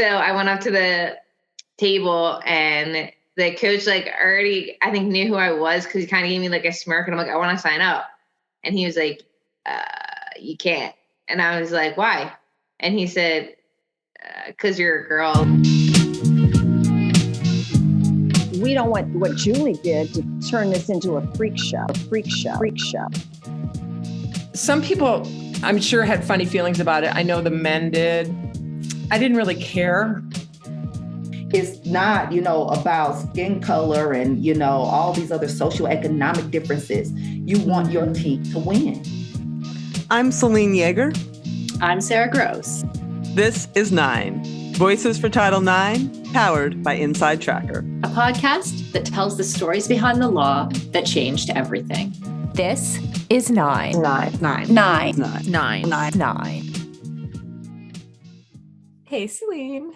So I went up to the table and the coach already, I think, knew who I was because he kind of gave me a smirk and I'm like, I want to sign up. And he was like, you can't. And I was like, why? And he said, because you're a girl. We don't want what Julie did to turn this into a freak show. Some people, I'm sure, had funny feelings about it. I know the men did. I didn't really care. It's not, about skin color and, all these other socioeconomic differences. You want your team to win. I'm Selene Yeager. I'm Sarah Gross. This is Nine, Voices for Title IX, powered by Inside Tracker. A podcast that tells the stories behind the law that changed everything. This is Nine. Nine. Hey, Selene.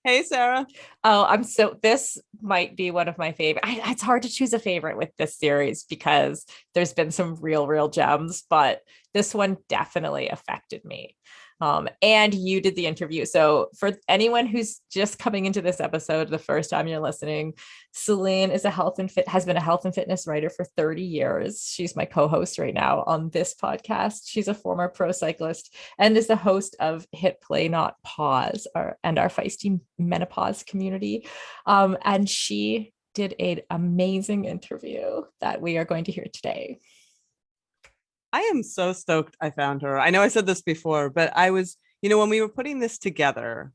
Hey, Sarah. Oh, this might be one of my favorite. It's hard to choose a favorite with this series because there's been some real gems, but this one definitely affected me. And you did the interview. So for anyone who's just coming into this episode, the first time you're listening, Selene is has been a health and fitness writer for 30 years. She's my co-host right now on this podcast. She's a former pro cyclist and is the host of Hit Play Not Pause, our feisty menopause community. And she did an amazing interview that we are going to hear today. I am so stoked I found her. I know I said this before, but I was, when we were putting this together,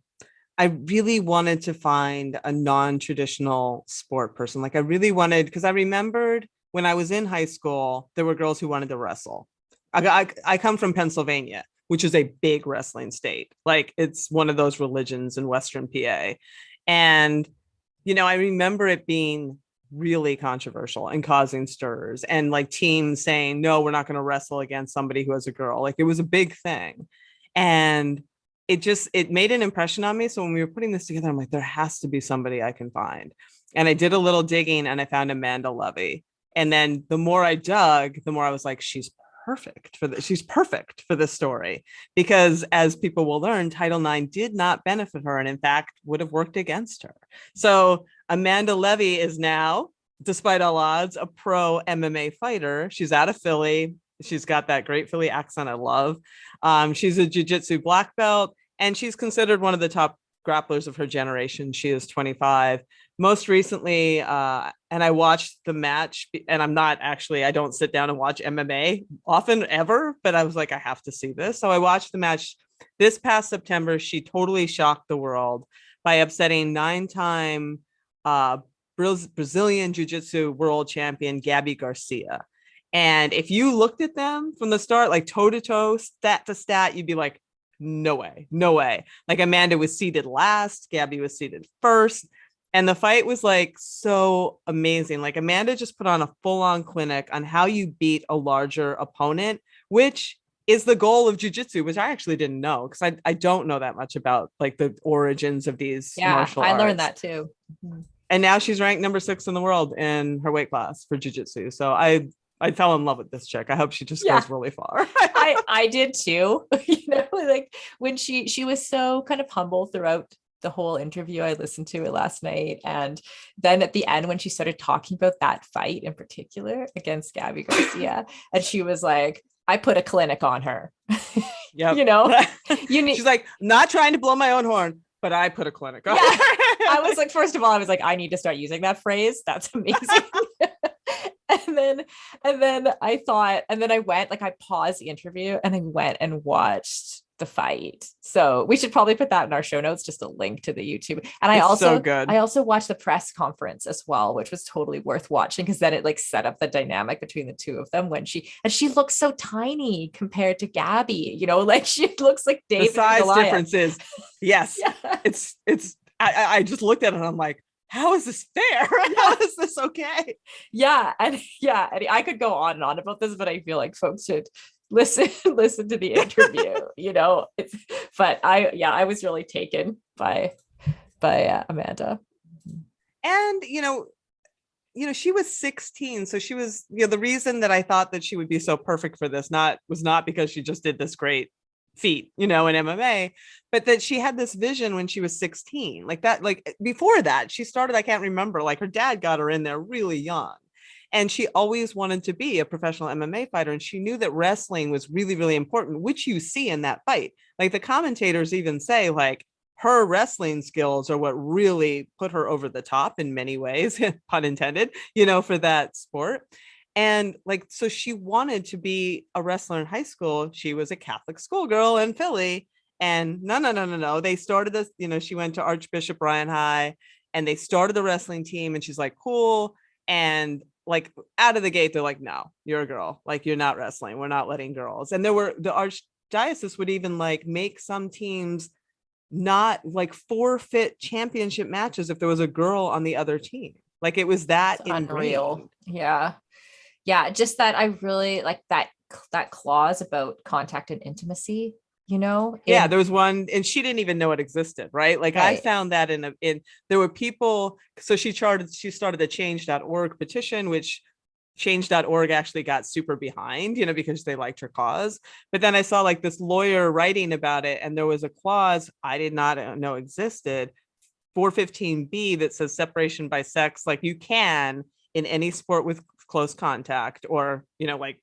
I really wanted to find a non-traditional sport person. I really wanted, because I remembered when I was in high school, there were girls who wanted to wrestle. I come from Pennsylvania, which is a big wrestling state. It's one of those religions in Western PA. And, I remember it being really controversial and causing stirs and teams saying, no, we're not going to wrestle against somebody who has a girl. It was a big thing. And it made an impression on me. So when we were putting this together, I'm like, there has to be somebody I can find. And I did a little digging and I found Amanda Leve. And then the more I dug, the more I was like, she's perfect for this. She's perfect for this story, because as people will learn, Title IX did not benefit her and in fact would have worked against her. So Amanda Leve is now, despite all odds, a pro MMA fighter. She's out of Philly. She's got that great Philly accent I love. She's a jiu-jitsu black belt, and she's considered one of the top grapplers of her generation. She is 25. Most recently, and I watched the match, and I don't sit down and watch MMA often, ever, but I was like, I have to see this. So I watched the match this past September. She totally shocked the world by upsetting 9-time Brazilian Jiu-Jitsu world champion Gabi Garcia. And if you looked at them from the start, toe to toe, stat to stat, you'd be like, no way. Amanda was seated last, Gabi was seated first. And the fight was so amazing. Amanda just put on a full-on clinic on how you beat a larger opponent, which is the goal of jiu-jitsu, which I actually didn't know, because I don't know that much about the origins of these martial arts. I learned that too. And now she's ranked number 6 in the world in her weight class for jiu-jitsu. So I fell in love with this chick. I hope she just goes really far. I did too. When she was so kind of humble throughout the whole interview. I listened to it last night. And then at the end, when she started talking about that fight in particular against Gabi Garcia, and she was like, I put a clinic on her. Yep. She's like, not trying to blow my own horn, but I put a clinic on her. I was like, first of all, I need to start using that phrase. That's amazing. And then I went, I paused the interview and I went and watched the fight. So we should probably put that in our show notes, just a link to the YouTube. And I also watched the press conference as well, which was totally worth watching, because then it set up the dynamic between the two of them when she looks so tiny compared to Gabi, she looks like David. The size and Goliath. difference is, yes, yeah. It's I just looked at it and I'm like, how is this fair? How is this okay? Yeah. And I could go on and on about this, but I feel like folks should listen to the interview, but I was really taken by Amanda. And, she was 16. So she was, the reason that I thought that she would be so perfect for this was not because she just did this great feat, in MMA, but that she had this vision when she was 16, like that, like before that she started, I can't remember, like her dad got her in there really young. And she always wanted to be a professional MMA fighter. And she knew that wrestling was really, really important, which you see in that fight. Like the commentators even say, like, her wrestling skills are what really put her over the top in many ways, pun intended, for that sport. And like, so she wanted to be a wrestler in high school. She was a Catholic schoolgirl in Philly. And no. They started this, she went to Archbishop Bryan High and they started the wrestling team. And she's like, cool. And like out of the gate, they're like, no, you're a girl. Like, you're not wrestling. We're not letting girls. And the archdiocese would even like make some teams not like forfeit championship matches if there was a girl on the other team. Like, it was that unreal. Yeah. Just that I really like that clause about contact and intimacy, there was one, and she didn't even know it existed, right? Like, right. I found that in there were people. So she started the change.org petition, which change.org actually got super behind, because they liked her cause. But then I saw like this lawyer writing about it, and there was a clause I did not know existed, 415B, that says separation by sex. Like, you can in any sport with close contact, or like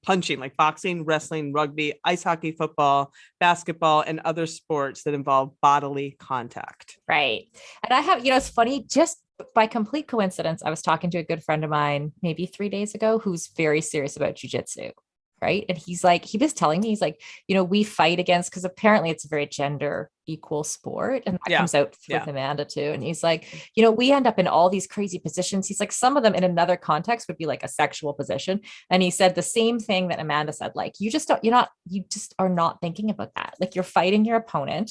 punching, like boxing, wrestling, rugby, ice hockey, football, basketball, and other sports that involve bodily contact. Right. And I have, it's funny, just by complete coincidence, I was talking to a good friend of mine maybe 3 days ago who's very serious about jujitsu. Right. And he was telling me, he's like, we fight against, because apparently it's a very gender equal sport. And that comes out with Amanda too. And he's like, we end up in all these crazy positions. He's like, some of them in another context would be like a sexual position. And he said the same thing that Amanda said, like, you just are not thinking about that. Like, you're fighting your opponent,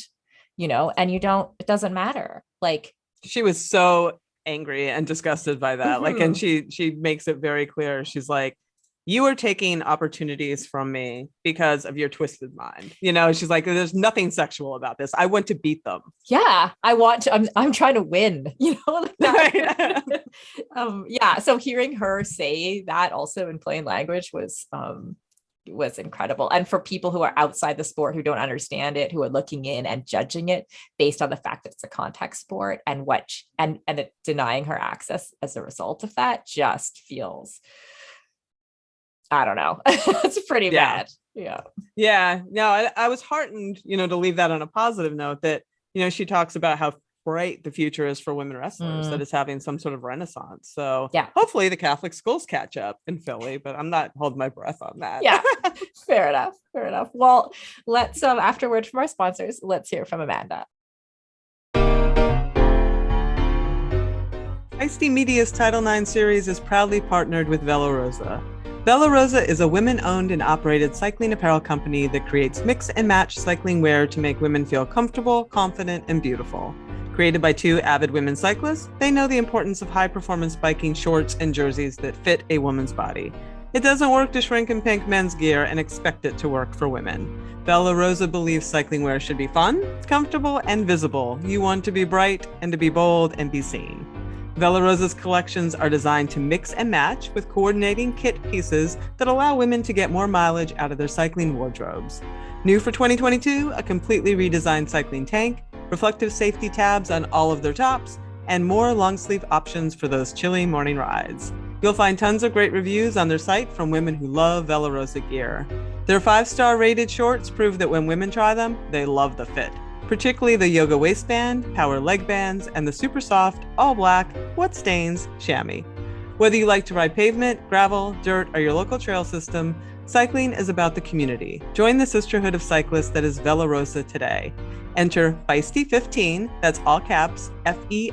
and it doesn't matter. Like, she was so angry and disgusted by that. Mm-hmm. Like, and she makes it very clear. She's like, you are taking opportunities from me because of your twisted mind. She's like, there's nothing sexual about this. I want to beat them. Yeah. I'm trying to win, like that. Right. So hearing her say that also in plain language was incredible. And for people who are outside the sport, who don't understand it, who are looking in and judging it based on the fact that it's a contact sport and it denying her access as a result of that, just feels, I don't know. It's pretty bad. Yeah. Yeah. No, I was heartened, to leave that on a positive note, that, she talks about how bright the future is for women wrestlers, that it's having some sort of renaissance. So hopefully the Catholic schools catch up in Philly, but I'm not holding my breath on that. Yeah. Fair enough. Well, let's, afterward from our sponsors, let's hear from Amanda. Feisty Media's Title IX series is proudly partnered with Vela Rosa. Vela Rosa is a women-owned and operated cycling apparel company that creates mix and match cycling wear to make women feel comfortable, confident, and beautiful. Created by two avid women cyclists, they know the importance of high-performance biking shorts and jerseys that fit a woman's body. It doesn't work to shrink and pink men's gear and expect it to work for women. Vela Rosa believes cycling wear should be fun, comfortable, and visible. You want to be bright and to be bold and be seen. Vela Rosa's collections are designed to mix and match with coordinating kit pieces that allow women to get more mileage out of their cycling wardrobes. New for 2022, a completely redesigned cycling tank, reflective safety tabs on all of their tops, and more long sleeve options for those chilly morning rides. You'll find tons of great reviews on their site from women who love Vela Rosa gear. Their 5-star rated shorts prove that when women try them, they love the fit. Particularly the yoga waistband, power leg bands, and the super soft, all black, what stains, chamois. Whether you like to ride pavement, gravel, dirt, or your local trail system, cycling is about the community. Join the sisterhood of cyclists that is Vela Rosa today. Enter Feisty15, that's all caps, FEISTY,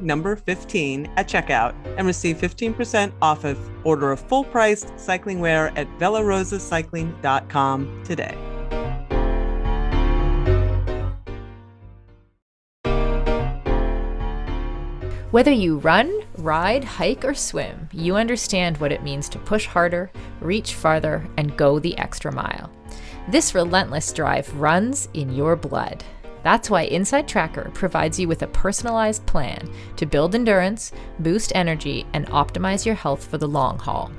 number 15, at checkout, and receive 15% off of order of full-priced cycling wear at velarosacycling.com today. Whether you run, ride, hike, or swim, you understand what it means to push harder, reach farther, and go the extra mile. This relentless drive runs in your blood. That's why Inside Tracker provides you with a personalized plan to build endurance, boost energy, and optimize your health for the long haul.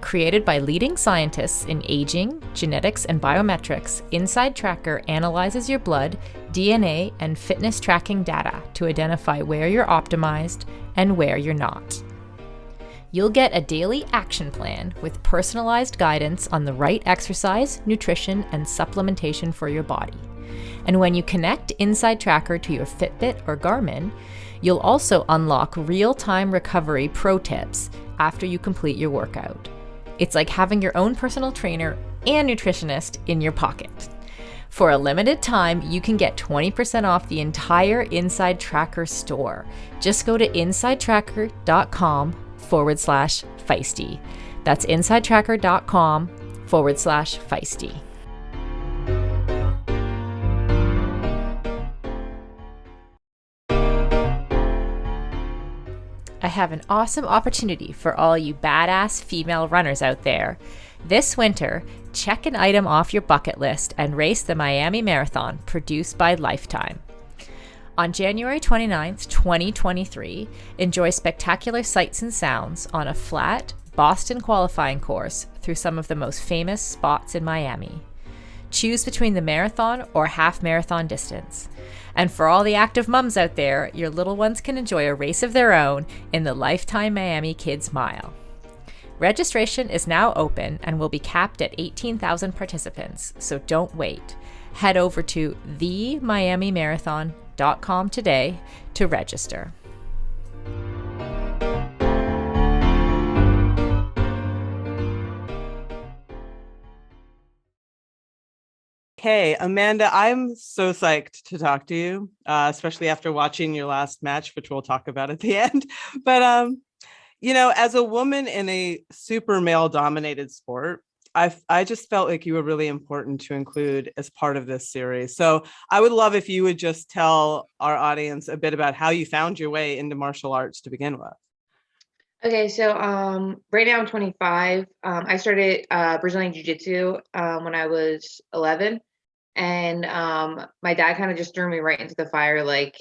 Created by leading scientists in aging, genetics, and biometrics, Inside Tracker analyzes your blood, DNA, and fitness tracking data to identify where you're optimized and where you're not. You'll get a daily action plan with personalized guidance on the right exercise, nutrition, and supplementation for your body. And when you connect Inside Tracker to your Fitbit or Garmin, you'll also unlock real-time recovery pro tips after you complete your workout. It's like having your own personal trainer and nutritionist in your pocket. For a limited time, you can get 20% off the entire Inside Tracker store. Just go to insidetracker.com/feisty. That's insidetracker.com/feisty. I have an awesome opportunity for all you badass female runners out there. This winter, check an item off your bucket list and race the Miami Marathon produced by Lifetime. On January 29th, 2023, enjoy spectacular sights and sounds on a flat, Boston qualifying course through some of the most famous spots in Miami. Choose between the marathon or half marathon distance. And for all the active mums out there, your little ones can enjoy a race of their own in the Lifetime Miami Kids Mile. Registration is now open and will be capped at 18,000 participants, so don't wait. Head over to themiamimarathon.com today to register. Okay, Amanda, I'm so psyched to talk to you, especially after watching your last match, which we'll talk about at the end. But, as a woman in a super male dominated sport, I just felt like you were really important to include as part of this series. So I would love if you would just tell our audience a bit about how you found your way into martial arts to begin with. Okay, so right now I'm 25. I started Brazilian Jiu-Jitsu when I was 11. And my dad kind of just threw me right into the fire, like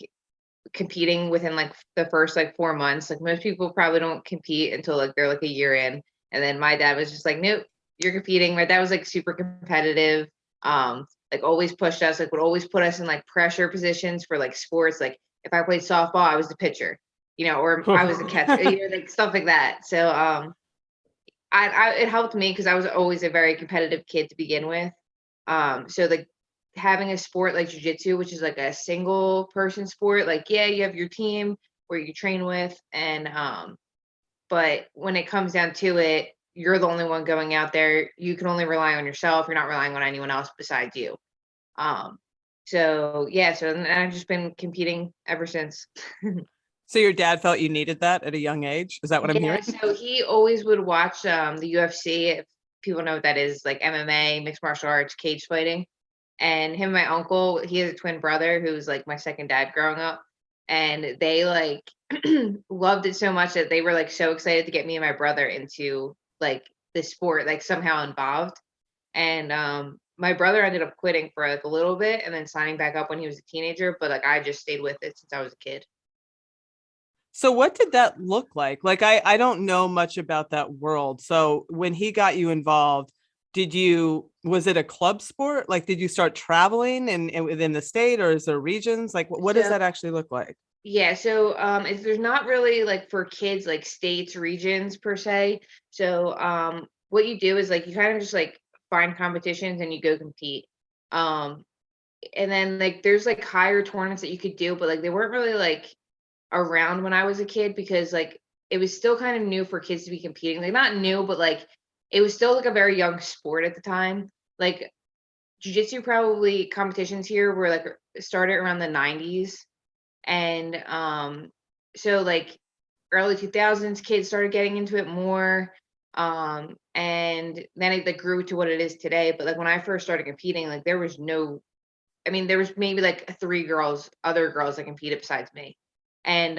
competing within like the first like 4 months. Like most people probably don't compete until like they're like a year in. And then my dad was just like, nope, you're competing. My dad was like super competitive, like always pushed us, like would always put us in like pressure positions for like sports. Like if I played softball, I was the pitcher, or I was the catcher, like stuff like that. So I it helped me because I was always a very competitive kid to begin with. So like having a sport like jiu-jitsu, which is like a single person sport, like yeah, you have your team where you train with, and but when it comes down to it, you're the only one going out there. You can only rely on yourself. You're not relying on anyone else besides you. So yeah, so I've just been competing ever since. So your dad felt you needed that at a young age? Is that what I'm hearing? So he always would watch the UFC. If people know what that is, like MMA, mixed martial arts, cage fighting. And him and my uncle, he has a twin brother who's like my second dad growing up. And they like loved it so much that they were like so excited to get me and my brother into like the sport, like somehow involved. And my brother ended up quitting for like a little bit and then signing back up when he was a teenager. But like I just stayed with it since I was a kid. So what did that look like? Like, I don't know much about that world. So when he got you involved, was it a club sport? Like, did you start traveling and within the state, or is there regions? Like, what does that actually look like? Yeah. So there's not really like for kids, like states, regions per se. So what you do is like, you kind of just like find competitions and you go compete. And then like, there's like higher tournaments that you could do, but like, they weren't really like around when I was a kid because like it was still kind of new for kids to be competing. Like not new, but like it was still like a very young sport at the time. Like jiu-jitsu probably competitions here were like started around the 90s. And so like early 2000s kids started getting into it more. And then it like grew to what it is today. But like when I first started competing, like there was maybe like other girls that competed besides me. And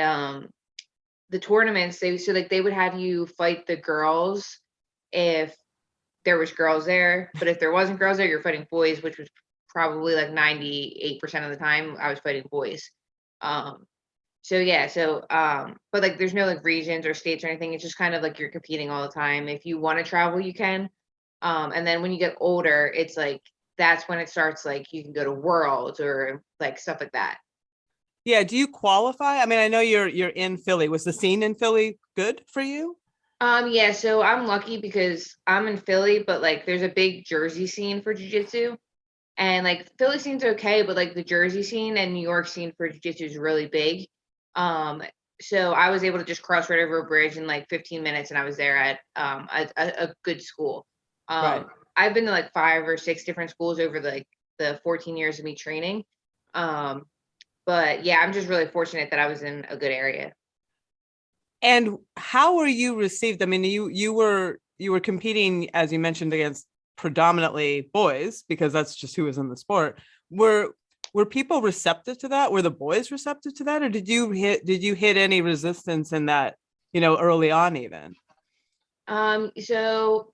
the tournaments, they would have you fight the girls if there was girls there, but if there wasn't girls there, you're fighting boys, which was probably like 98% of the time I was fighting boys. So yeah, but like there's no like regions or states or anything. It's just kind of like you're competing all the time. If you want to travel, you can. And then when you get older, it's like that's when it starts, like you can go to worlds or like stuff like that. Yeah. Do you qualify? I mean, I know you're in Philly. Was the scene in Philly good for you? Yeah, so I'm lucky because I'm in Philly, but like there's a big Jersey scene for jiu-jitsu. And like Philly scene's okay, but like the Jersey scene and New York scene for jiu-jitsu is really big. Um, so I was able to just cross right over a bridge in like 15 minutes, and I was there at a good school. Right. I've been to like 5 or 6 different schools over the 14 years of me training. Um, but yeah, I'm just really fortunate that I was in a good area. And how were you received? I mean, you were competing, as you mentioned, against predominantly boys because that's just who was in the sport. Were people receptive to that? Were the boys receptive to that, or did you hit any resistance in that, early on even? So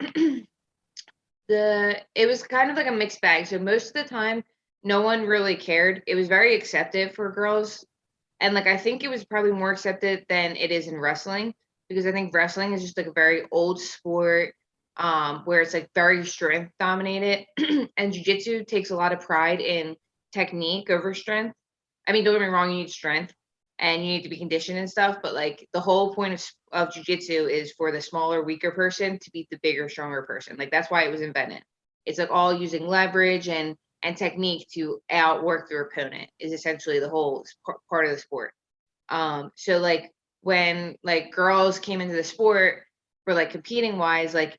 it was kind of like a mixed bag. So most of the time, no one really cared. It was very accepted for girls, and like I think it was probably more accepted than it is in wrestling, because I think wrestling is just like a very old sport, where it's like very strength dominated, and jiu-jitsu takes a lot of pride in technique over strength. I mean, don't get me wrong, you need strength and you need to be conditioned and stuff, but like the whole point of jiu-jitsu is for the smaller, weaker person to beat the bigger, stronger person. Like that's why it was invented. It's like all using leverage and technique to outwork your opponent is essentially the whole part of the sport. So like when like girls came into the sport for like competing wise, like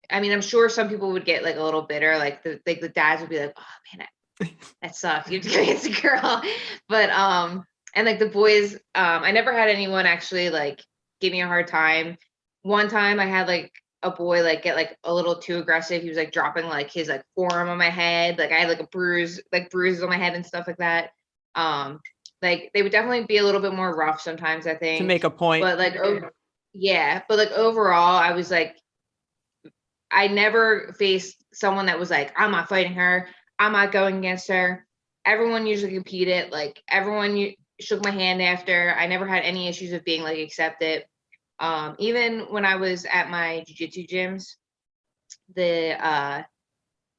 I mean, I'm sure some people would get like a little bitter, like the dads would be like, "Oh man, that sucks. You have to go against a girl." But and like the boys, I never had anyone actually like give me a hard time. One time I had like a boy like get like a little too aggressive. He was like dropping like his like forearm on my head. Like I had like bruises on my head and stuff like that. Like they would definitely be a little bit more rough sometimes, I think. To make a point. But like yeah, but like overall, I was like I never faced someone that was like, I'm not fighting her. I'm not going against her. Everyone usually competed. Like everyone shook my hand after. I never had any issues of being like accepted. Even when I was at my jiu-jitsu gyms, I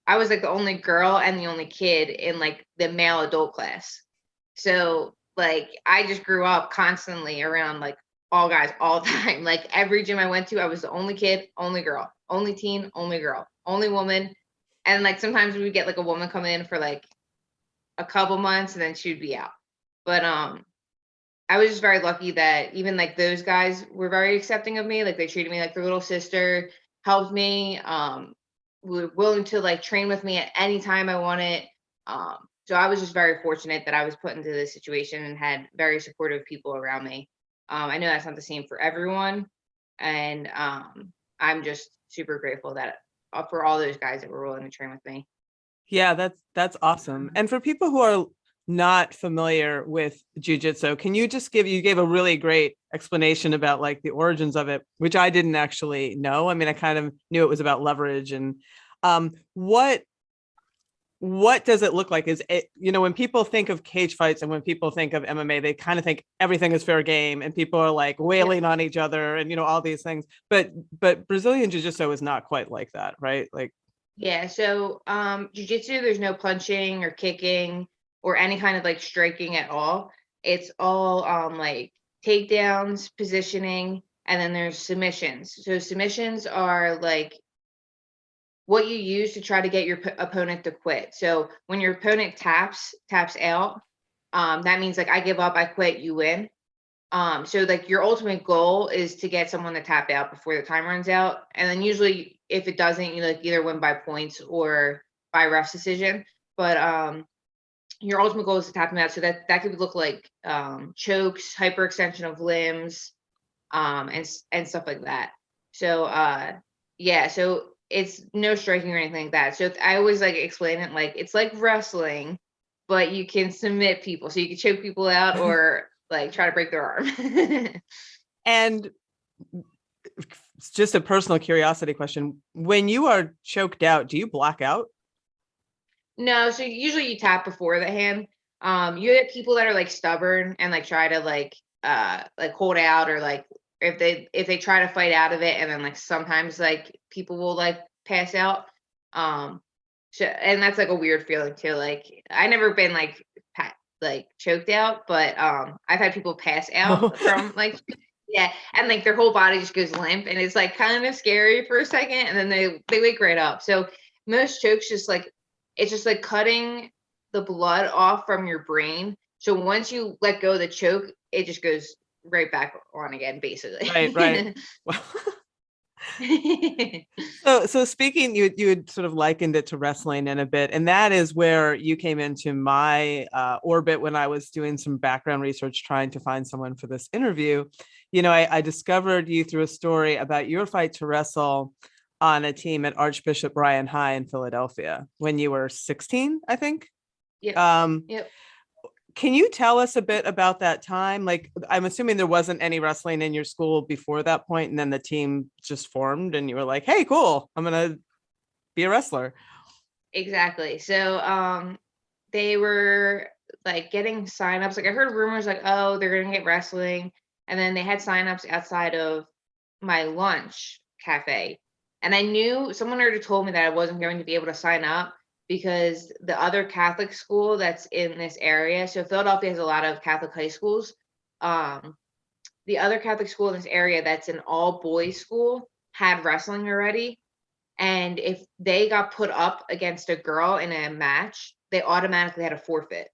was like the only girl and the only kid in like the male adult class. So like I just grew up constantly around like all guys all the time. Like every gym I went to, I was the only kid, only girl, only teen, only girl, only woman. And like sometimes we would get like a woman come in for like a couple months and then she'd be out. But I was just very lucky that even like those guys were very accepting of me. Like they treated me like their little sister, helped me, were willing to like train with me at any time I wanted. So I was just very fortunate that I was put into this situation and had very supportive people around me. I know that's not the same for everyone, and I'm just super grateful that for all those guys that were willing to train with me. Yeah, that's awesome. And for people who are not familiar with jiu-jitsu, can you just you gave a really great explanation about like the origins of it, which I didn't actually know. I mean, I kind of knew it was about leverage and what does it look like? Is it, when people think of cage fights and when people think of MMA, they kind of think everything is fair game and people are like wailing on each other and, all these things. But Brazilian jiu-jitsu is not quite like that, right? Like, yeah. So jiu-jitsu, there's no punching or kicking or any kind of like striking at all. It's all like takedowns, positioning, and then there's submissions. So submissions are like what you use to try to get your opponent to quit. So when your opponent taps out, that means like I give up, I quit, you win. So like your ultimate goal is to get someone to tap out before the time runs out. And then usually if it doesn't, you like either win by points or by ref's decision. But your ultimate goal is to tap them out. So that could look like chokes, hyperextension of limbs, and stuff like that. So yeah, so it's no striking or anything like that. So I always like explain it like it's like wrestling, but you can submit people. So you can choke people out or like try to break their arm. And it's just a personal curiosity question. When you are choked out, do you black out? No, so usually you tap before the hand. You have people that are like stubborn and like try to like hold out, or like if they try to fight out of it, and then like sometimes like people will like pass out. And that's like a weird feeling too. Like I never been like choked out, but I've had people pass out from like yeah, and like their whole body just goes limp, and it's like kind of scary for a second, and then they wake right up. So most chokes just like it's just like cutting the blood off from your brain. So once you let go of the choke, it just goes right back on again, basically. Right. So speaking, you had sort of likened it to wrestling in a bit, and that is where you came into my orbit when I was doing some background research trying to find someone for this interview. I discovered you through a story about your fight to wrestle on a team at Archbishop Brian High in Philadelphia when you were 16, I think. Yep. Yep. Can you tell us a bit about that time? Like, I'm assuming there wasn't any wrestling in your school before that point, and then the team just formed and you were like, hey, cool, I'm going to be a wrestler. Exactly. So they were like getting signups. Like I heard rumors like, oh, they're going to get wrestling. And then they had signups outside of my lunch cafe. And I knew someone already told me that I wasn't going to be able to sign up because the other Catholic school that's in this area, so Philadelphia has a lot of Catholic high schools. The other Catholic school in this area that's an all boys school had wrestling already. And if they got put up against a girl in a match, they automatically had a forfeit.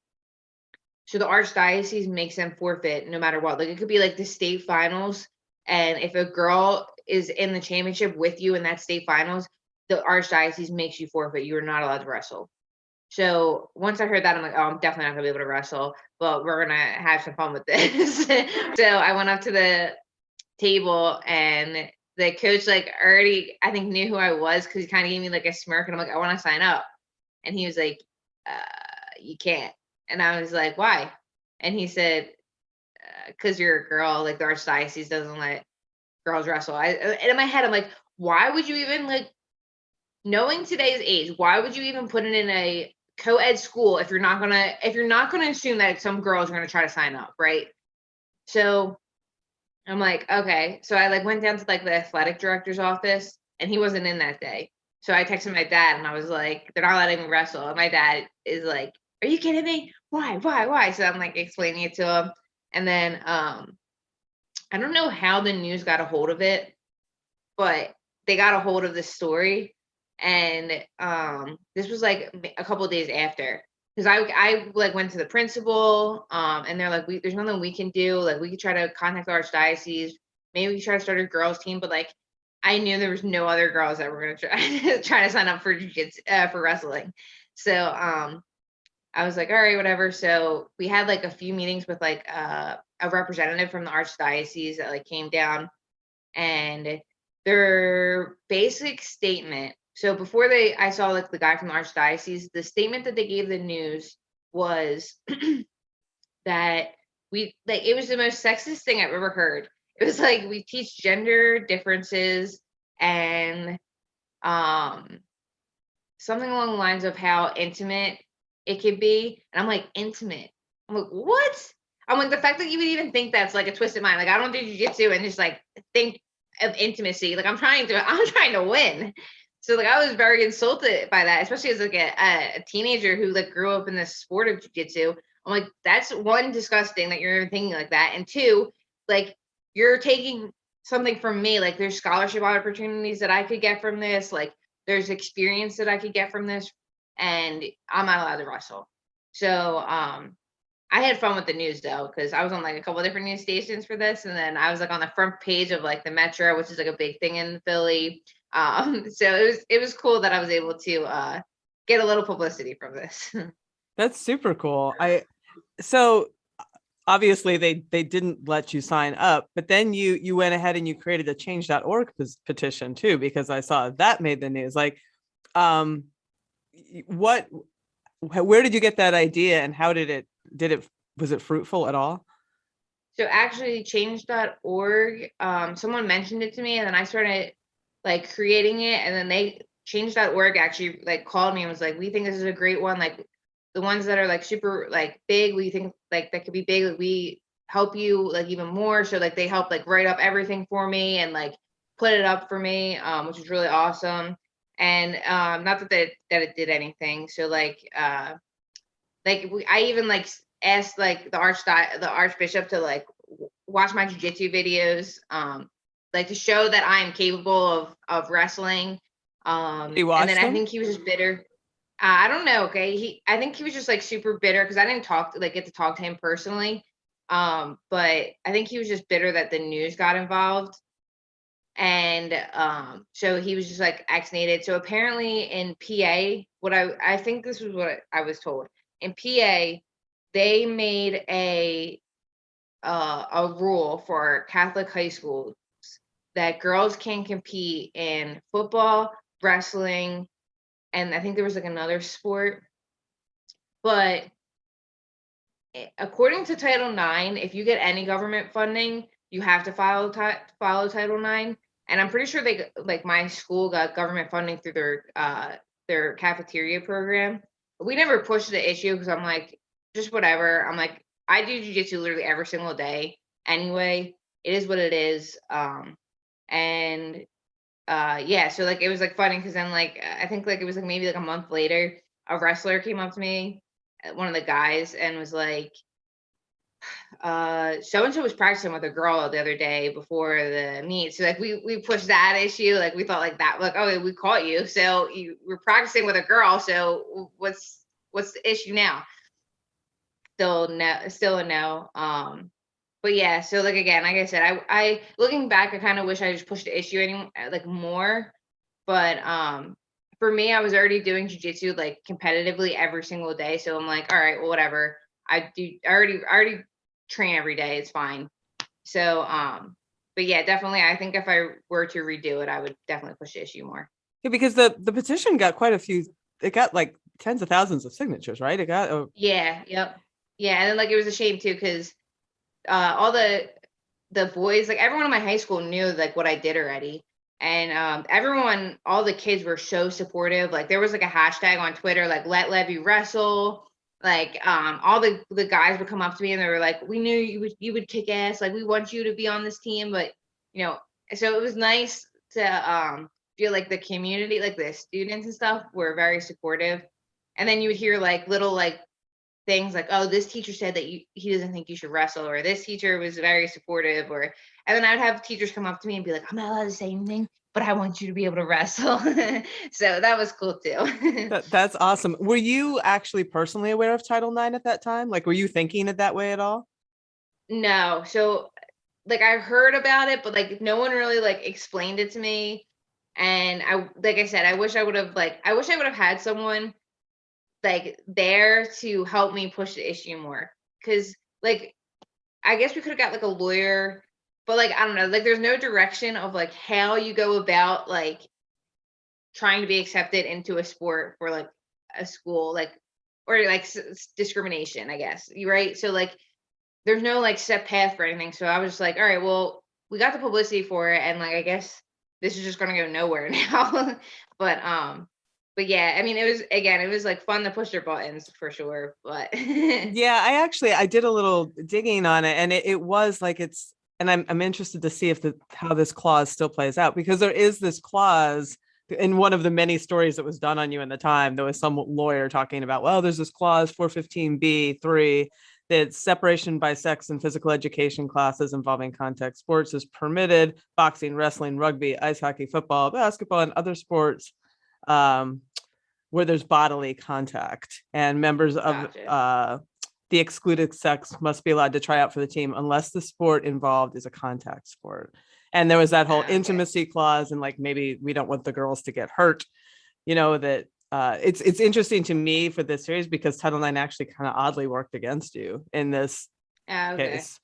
So the archdiocese makes them forfeit no matter what. Like it could be like the state finals. And if a girl is in the championship with you in that state finals, the archdiocese makes you forfeit. You are not allowed to wrestle. So once I heard that, I'm like, oh, I'm definitely not gonna be able to wrestle, but we're gonna have some fun with this. So I went up to the table, and the coach like already, I think, knew who I was because he kind of gave me like a smirk, and I'm like, I want to sign up. And he was like, you can't. And I was like, why? And he said, because you're a girl, like the archdiocese doesn't let girls wrestle. And in my head, I'm like, why would you even like, knowing today's age, why would you even put it in a co-ed school if you're not gonna assume that some girls are gonna try to sign up, right? So I'm like, okay. So I like went down to like the athletic director's office, and he wasn't in that day. So I texted my dad, and I was like, they're not letting me wrestle. And my dad is like, are you kidding me? Why? So I'm like explaining it to him. And then I don't know how the news got a hold of it, but they got a hold of this story. And this was like a couple of days after, because I like went to the principal, and they're like, there's nothing we can do. Like we could try to contact the archdiocese. Maybe we could try to start a girls team, but like I knew there was no other girls that were gonna try to sign up for for wrestling. So I was like, all right, whatever. So we had like a few meetings with like a representative from the archdiocese that like came down, and their basic statement. So before I saw like the guy from the archdiocese, the statement that they gave the news was that it was the most sexist thing I've ever heard. It was like, we teach gender differences and something along the lines of how intimate it could be. And I'm like, intimate? I'm like, what? I'm like, the fact that you would even think that's like a twisted mind. Like I don't do jiu-jitsu and just like think of intimacy. Like I'm trying to win. So like I was very insulted by that, especially as like a teenager who like grew up in the sport of jiu-jitsu. I'm like, that's one, disgusting that you're even thinking like that. And two, like you're taking something from me. Like there's scholarship opportunities that I could get from this. Like there's experience that I could get from this, and I'm not allowed to wrestle. So I had fun with the news though, because I was on like a couple of different news stations for this, and then I was like on the front page of like the Metro, which is like a big thing in Philly. So it was cool that I was able to get a little publicity from this. That's super cool. So obviously they didn't let you sign up, but then you went ahead and you created a change.org petition too, because I saw that made the news. Like, where did you get that idea, and how was it fruitful at all? So actually change.org, someone mentioned it to me, and then I started like creating it, and then change.org actually like called me and was like, we think this is a great one. Like the ones that are like super like big, we think like that could be big, like, we help you like even more. So like they help like write up everything for me and like put it up for me, which is really awesome. And not that it did anything. So I even like asked like the archbishop to like watch my jujitsu videos, like to show that I am capable of wrestling. You watched And then I them? think he was just bitter. I don't know. Okay, I think he was just like super bitter because I didn't get to talk to him personally. But I think he was just bitter that the news got involved. And so he was just like axinated. So apparently in PA, I think this was what I was told. In PA, they made a rule for Catholic high schools that girls can compete in football, wrestling, and I think there was like another sport. But according to Title IX, if you get any government funding, you have to follow Title IX. And I'm pretty sure they like my school got government funding through their cafeteria program. But we never pushed the issue because I'm like, just whatever. I'm like, I do jujitsu literally every single day anyway. It is what it is. And yeah, so like it was like funny because then like I think like it was like maybe like a month later, a wrestler came up to me, one of the guys, and was like, so and so was practicing with a girl the other day before the meet. So like we pushed that issue. Like we thought like that, like, oh, we caught you. So you were practicing with a girl. So what's the issue now? Still a no. But yeah, so like again, like I said, I looking back, I kind of wish I just pushed the issue like more. But for me, I was already doing jujitsu like competitively every single day. So I'm like, all right, well, whatever. I already train every day. It's fine. So but yeah, definitely, I think if I were to redo it, I would definitely push the issue more. Yeah, because the petition got quite a few. It got like tens of thousands of signatures, right? It got Yeah, yep. Yeah, and then like it was a shame too because all the boys, like everyone in my high school knew like what I did already. And everyone, all the kids were so supportive. Like there was like a hashtag on Twitter, like let Leve wrestle. Like all the guys would come up to me and they were like, we knew you would kick ass. Like we want you to be on this team. But so it was nice to feel like the community, like the students and stuff were very supportive. And then you would hear like little like things like, oh, this teacher said that he doesn't think you should wrestle, or this teacher was very supportive, and then I would have teachers come up to me and be like, I'm not allowed to say anything, but I want you to be able to wrestle. So that was cool too. that's awesome. Were you actually personally aware of Title IX at that time? Like, were you thinking it that way at all? No. So like I heard about it, but like no one really like explained it to me. And like I said, I wish I would have had someone like there to help me push the issue more, because like I guess we could have got like a lawyer, but like I don't know, like there's no direction of like how you go about like trying to be accepted into a sport for like a school, like, or like discrimination, I guess, you right. So like there's no like set path for anything. So I was just like, all right, well, we got the publicity for it, and like I guess this is just gonna go nowhere now. But yeah, I mean, it was like fun to push their buttons for sure. But Yeah, I did a little digging on it, and it was like and I'm interested to see how this clause still plays out, because there is this clause in one of the many stories that was done on you in the time. There was some lawyer talking about, well, there's this clause 415B3 that separation by sex and physical education classes involving contact sports is permitted. Boxing, wrestling, rugby, ice hockey, football, basketball, and other sports where there's bodily contact, and members of the excluded sex must be allowed to try out for the team unless the sport involved is a contact sport. And there was that whole intimacy clause, and like maybe we don't want the girls to get hurt. That it's interesting to me for this series because Title IX actually kind of oddly worked against you in this case.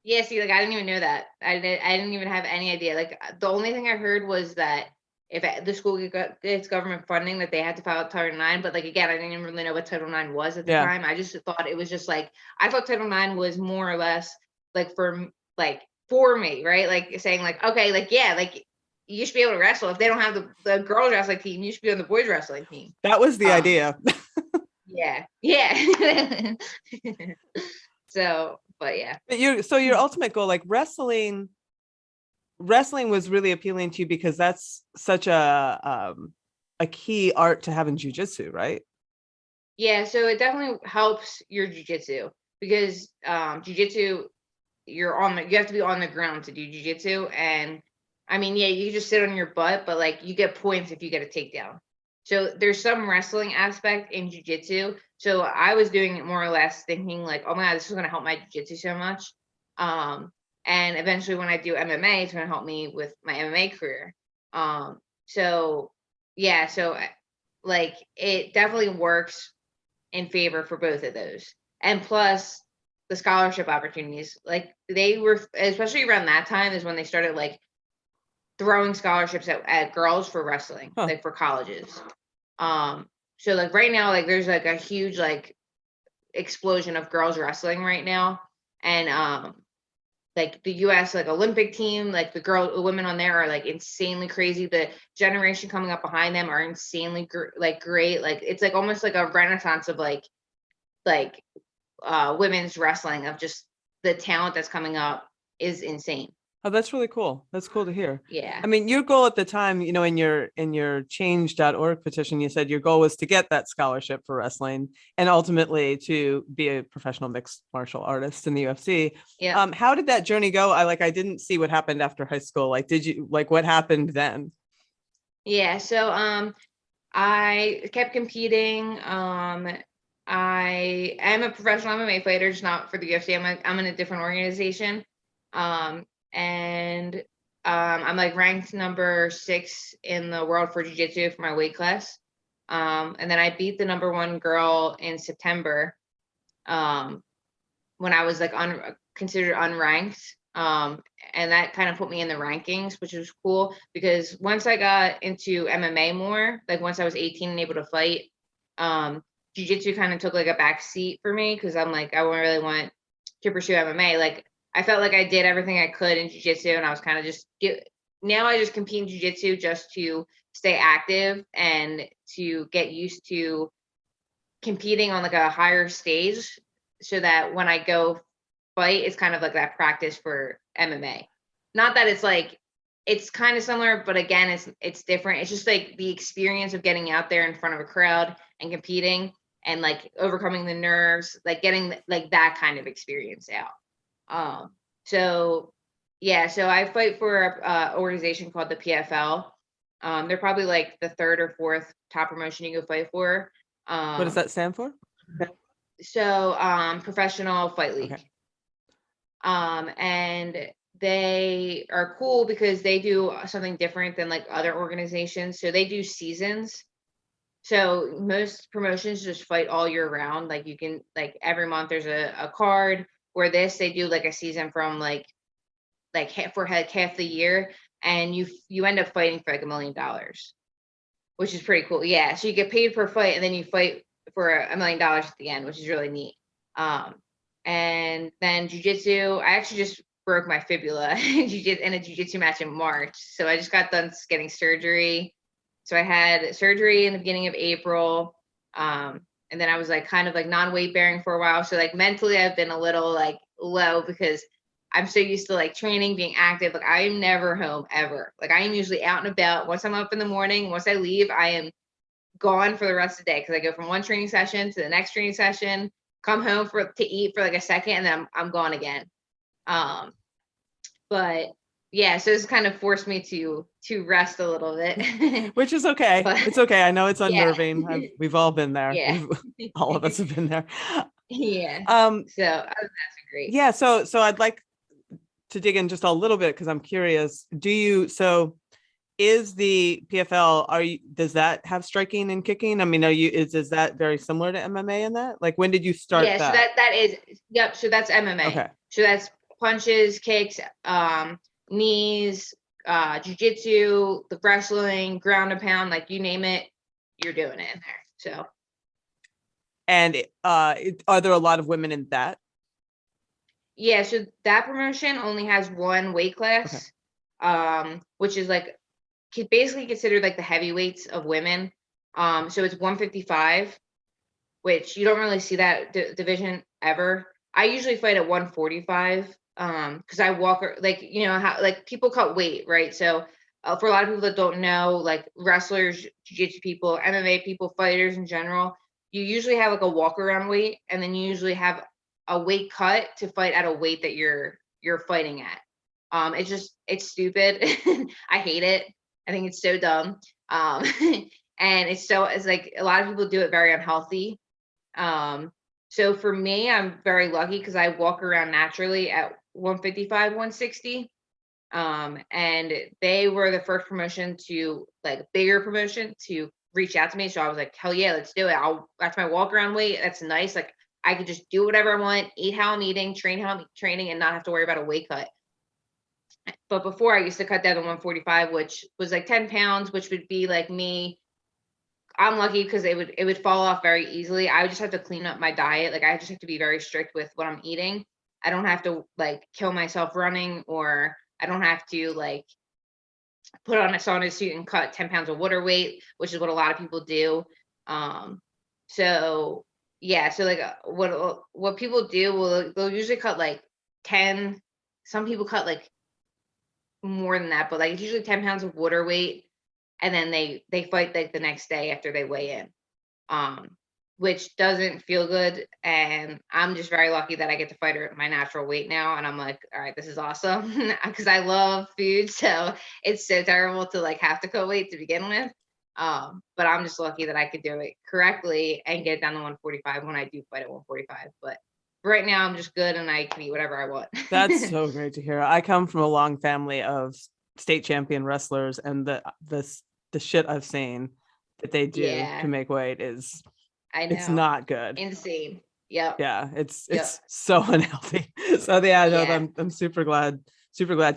Yeah, see, like I didn't even know that. I didn't even have any idea. Like the only thing I heard was that if the school gets government funding, that they had to file Title IX. But like again, I didn't even really know what Title IX was at the time. I just thought it was just like, I thought Title IX was more or less like for me, right? Like saying like, okay, like yeah, like you should be able to wrestle. If they don't have the girls wrestling team, you should be on the boys wrestling team. That was the idea. Yeah. Yeah. So, but yeah. But your ultimate goal, like wrestling was really appealing to you because that's such a key art to have in jujitsu, right? Yeah, so it definitely helps your jujitsu because jujitsu, you have to be on the ground to do jujitsu. And I mean, yeah, you can just sit on your butt, but like you get points if you get a takedown. So there's some wrestling aspect in jujitsu. So I was doing it more or less thinking like, oh my God, this is gonna help my jujitsu so much. And eventually when I do MMA, it's gonna help me with my MMA career. So yeah, so like it definitely works in favor for both of those. And plus the scholarship opportunities, like they were, especially around that time is when they started like throwing scholarships at girls for wrestling, like for colleges. So like right now, like there's like a huge like explosion of girls wrestling right now. And like the US like Olympic team, like the women on there are like insanely crazy. The generation coming up behind them are insanely great. Like it's like almost like a renaissance of like women's wrestling, of just the talent that's coming up is insane. Oh, that's really cool. That's cool to hear. Yeah. I mean, your goal at the time, you know, in your change.org petition, you said your goal was to get that scholarship for wrestling and ultimately to be a professional mixed martial artist in the UFC. Yeah. How did that journey go? I didn't see what happened after high school. Like, what happened then? Yeah. So I kept competing. I am a professional MMA fighter, just not for the UFC. I'm in a different organization. And I'm like ranked number 6 in the world for jiu-jitsu for my weight class. And then I beat the number 1 girl in September, when I was like considered unranked. And that kind of put me in the rankings, which was cool because once I got into MMA more, like once I was 18 and able to fight, jiu-jitsu kind of took like a back seat for me because I'm like, I really want to pursue MMA. Like I felt like I did everything I could in jiu-jitsu, and I was kind of now I just compete in jiu-jitsu just to stay active and to get used to competing on like a higher stage so that when I go fight, it's kind of like that practice for MMA. Not that it's like, it's kind of similar, but again, it's different. It's just like the experience of getting out there in front of a crowd and competing and like overcoming the nerves, like getting like that kind of experience out. So yeah, so I fight for a organization called the PFL. They're probably like the 3rd or 4th top promotion you can fight for. What does that stand for? So Professional Fight League. Okay. And they are cool because they do something different than like other organizations. So they do seasons. So most promotions just fight all year round. Like you can, like every month there's a card. Where they do like a season from like for half the year, and you end up fighting for like $1 million, which is pretty cool. Yeah, so you get paid per fight, and then you fight for $1 million at the end, which is really neat. And then jiu-jitsu, I actually just broke my fibula in a jiu-jitsu match in March. So I just got done getting surgery. So I had surgery in the beginning of April. And then I was like kind of like non-weight bearing for a while. So like mentally I've been a little like low because I'm so used to like training, being active. Like I am never home ever. Like I am usually out and about. Once I'm up in the morning, once I leave, I am gone for the rest of the day because I go from one training session to the next training session, come home to eat for like a second, and then I'm gone again. But yeah, so it's kind of forced me to rest a little bit. Which is okay. But, it's okay. I know it's unnerving. Yeah. We've all been there. Yeah. All of us have been there. Yeah. So that's great. Yeah. So I'd like to dig in just a little bit because I'm curious. Is the PFL, does that have striking and kicking? I mean, is that very similar to MMA in that? Like when did you start that? Yeah, so that is, yep. So that's MMA. Okay. So that's punches, kicks, knees, jiu-jitsu, the wrestling, ground and pound, like you name it, you're doing it in there. So. And are there a lot of women in that? Yeah, so that promotion only has 1 weight class, which is like basically considered like the heavyweights of women. So it's 155. which you don't really see that division ever. I usually fight at 145 because I walk, like, you know, how like people cut weight, right? So for a lot of people that don't know, like wrestlers, jiu-jitsu people, MMA people, fighters in general, you usually have like a walk around weight, and then you usually have a weight cut to fight at a weight that you're fighting at. It's stupid. I hate it. I think it's so dumb. And it's like a lot of people do it very unhealthy. So for me, I'm very lucky because I walk around naturally at 155, 160. And they were the first promotion to, like, bigger promotion to reach out to me. So I was like, hell yeah, let's do it. That's my walk around weight. That's nice. Like, I could just do whatever I want, eat how I'm eating, train how I'm training, and not have to worry about a weight cut. But before, I used to cut down to 145, which was like 10 pounds, which would be like me. I'm lucky because it would fall off very easily. I would just have to clean up my diet. Like, I just have to be very strict with what I'm eating. I don't have to like kill myself running, or I don't have to like put on a sauna suit and cut 10 pounds of water weight, which is what a lot of people do. So yeah, so like what people do, they'll usually cut like 10. Some people cut like more than that, but like it's usually 10 pounds of water weight, and then they fight like the next day after they weigh in, which doesn't feel good. And I'm just very lucky that I get to fight her at my natural weight now, and I'm like, all right, this is awesome, because I love food, so it's so terrible to like have to cut weight to begin with. But I'm just lucky that I could do it correctly and get it down to 145 when I do fight at 145. But right now I'm just good, and I can eat whatever I want. That's so great to hear. I come from a long family of state champion wrestlers, and the shit I've seen that they do to make weight is, I know, it's not good. Insane. Yep. Yeah, it's so unhealthy. So yeah, Yeah. I'm super glad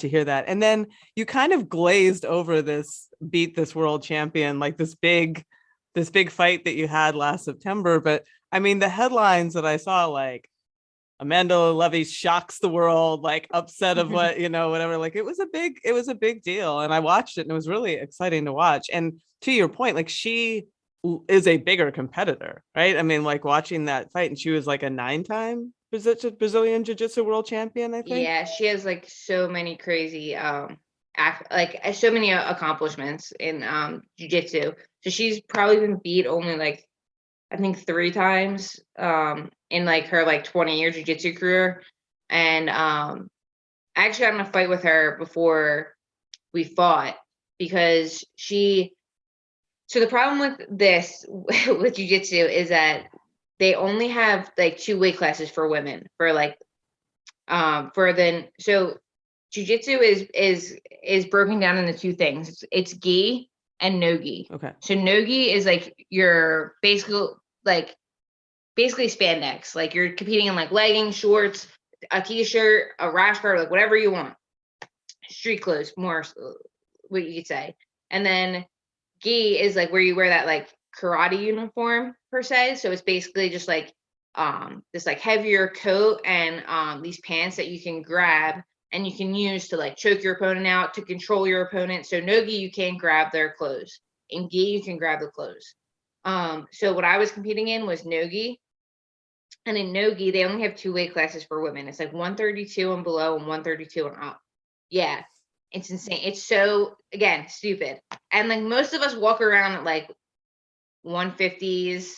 to hear that. And then you kind of glazed over this beat this world champion, like this big fight that you had last September. But I mean, the headlines that I saw, like Amanda Leve shocks the world, like upset of what, you know, whatever, like it was a big deal. And I watched it, and it was really exciting to watch. And to your point, like she is a bigger competitor, right? I mean, like watching that fight, and she was like a 9-time Brazilian Jiu-Jitsu world champion, I think. Yeah, she has like so many crazy so many accomplishments in jiu-jitsu. So she's probably been beat only like I think 3 times in like her like 20-year jiu-jitsu career. And I actually got in a fight with her before we fought, because so the problem with this with jiu-jitsu is that they only have like 2 weight classes for women for like so jiu-jitsu is broken down into 2 things. It's gi and no gi. Okay. So no gi is like your basically spandex. Like you're competing in like leggings, shorts, a t-shirt, a rash guard, like whatever you want. Street clothes, more what you could say. And then gi is like where you wear that like karate uniform per se. So it's basically just like this like heavier coat and these pants that you can grab and you can use to like choke your opponent out, to control your opponent. So no gi, you can't grab their clothes. In gi, you can grab the clothes. So what I was competing in was no gi. And in no gi, they only have 2 weight classes for women. It's like 132 and below and 132 and up. Yeah, it's insane. It's so, again, stupid. And like most of us walk around at like 150s.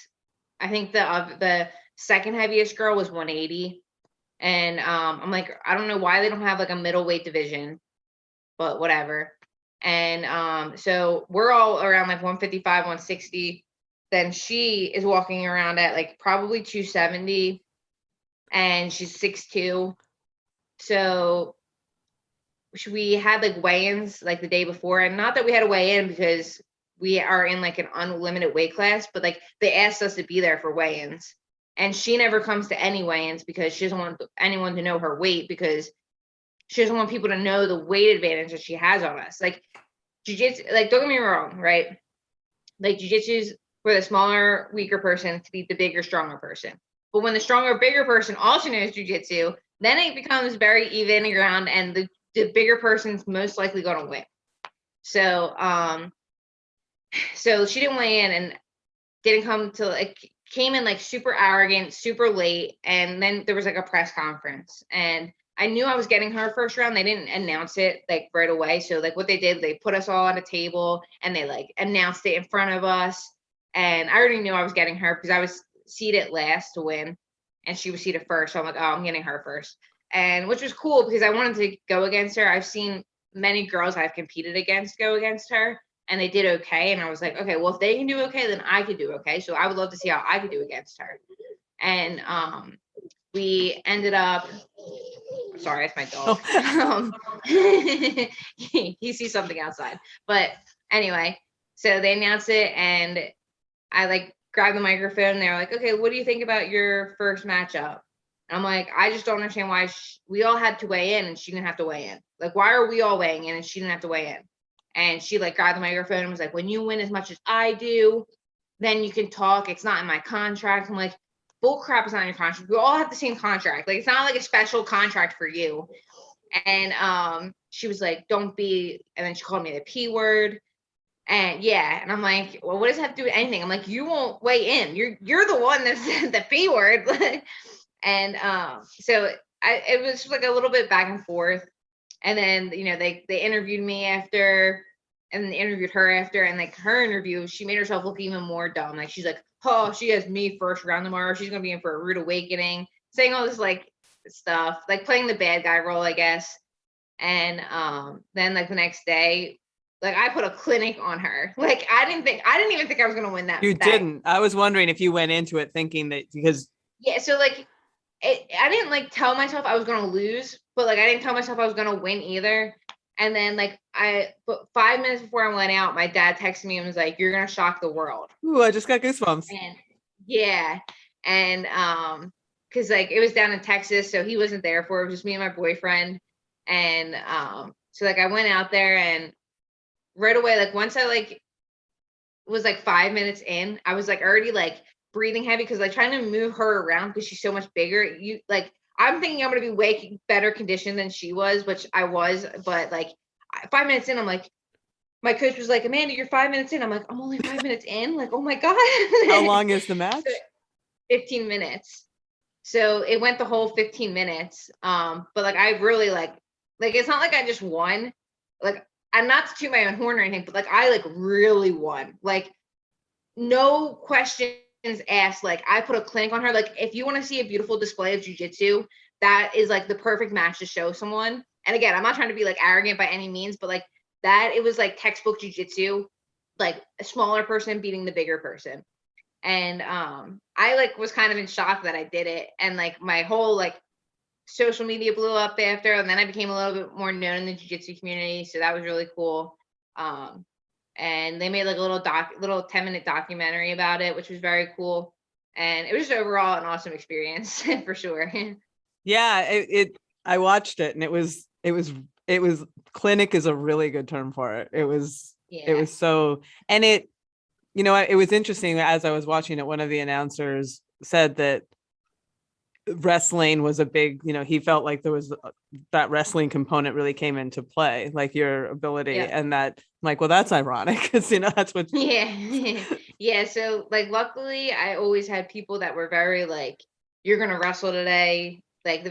I think the second heaviest girl was 180. And I'm like, I don't know why they don't have like a middleweight division, but whatever. And so we're all around like 155, 160. Then she is walking around at like probably 270, and she's 6'2". So we had like weigh-ins like the day before, and not that we had to weigh in because we are in like an unlimited weight class, but like they asked us to be there for weigh-ins, and she never comes to any weigh-ins because she doesn't want anyone to know her weight, because she doesn't want people to know the weight advantage that she has on us. Like jiu-jitsu, like don't get me wrong, right? Like jiu-jitsu's for the smaller, weaker person to beat the bigger, stronger person. But when the stronger, bigger person also knows jiu-jitsu, then it becomes very even ground, and the bigger person's most likely going to win. So, so she didn't weigh in and didn't come to like came in like super arrogant, super late. And then there was like a press conference, and I knew I was getting her first round. They didn't announce it like right away. So like what they did, they put us all at a table and they like announced it in front of us. And I already knew I was getting her because I was seeded last to win and she was seeded first. So I'm like, oh, I'm getting her first. And which was cool because I wanted to go against her. I've seen many girls I've competed against go against her and they did okay. And I was like, okay, well, if they can do okay, then I could do okay. So I would love to see how I could do against her. And we ended up, sorry, it's my dog. He sees something outside. But anyway, so they announced it and I like grabbed the microphone and they're like, okay, what do you think about your first matchup? And I'm like, I just don't understand why we all had to weigh in and she didn't have to weigh in. Like, why are we all weighing in and she didn't have to weigh in? And she like grabbed the microphone and was like, when you win as much as I do, then you can talk. It's not in my contract. I'm like, bull crap is not in your contract. We all have the same contract. Like, it's not like a special contract for you. And she was like, don't be, and then she called me the P word. And yeah, and I'm like, well, what does that have to do with anything? I'm like, you won't weigh in. You're the one that said the P word. And so it was like a little bit back and forth. And then, you know, they interviewed me after, and they interviewed her after, and like her interview, she made herself look even more dumb. Like she's like, oh, she has me first round tomorrow. She's gonna be in for a rude awakening, saying all this like stuff, like playing the bad guy role, I guess. And then like the next day, like I put a clinic on her. Like I didn't even think I was gonna win that. You didn't. I was wondering if you went into it thinking that because yeah, so like I didn't like tell myself I was gonna lose, but like I didn't tell myself I was gonna win either. And then like but 5 minutes before I went out, my dad texted me and was like, "You're gonna shock the world." Ooh, I just got goosebumps. And yeah, and because like it was down in Texas, so he wasn't there for it. It was just me and my boyfriend. And so like I went out there and right away, like once I like was like 5 minutes in, I was like already like breathing heavy because like trying to move her around because she's so much bigger. You like I'm thinking I'm gonna be way better conditioned than she was, which I was, but like 5 minutes in, I'm like, my coach was like, Amanda, you're 5 minutes in. I'm like, I'm only 5 minutes in. Like, oh my God. How long is the match? 15 minutes. So it went the whole 15 minutes. But like I really like it's not like I just won. Like I'm not to toot my own horn or anything, but like I like really won. Like no questions asked. Like I put a clinic on her. Like if you want to see a beautiful display of jujitsu, that is like the perfect match to show someone. And again, I'm not trying to be like arrogant by any means, but like that it was like textbook jujitsu, like a smaller person beating the bigger person. And I like was kind of in shock that I did it. And like my whole like social media blew up after, and then I became a little bit more known in the jiu-jitsu community. So that was really cool. And they made like a little 10-minute documentary about it, which was very cool. And it was just overall an awesome experience for sure. Yeah, I watched it and it was clinic is a really good term for it. It was so, and it, you know, it was interesting as I was watching it, one of the announcers said that wrestling was a big, you know, he felt like there was that wrestling component really came into play, like your ability. And that I'm like, well, that's ironic because, you know, that's what. Yeah. So like, luckily I always had people that were very like, you're going to wrestle today. Like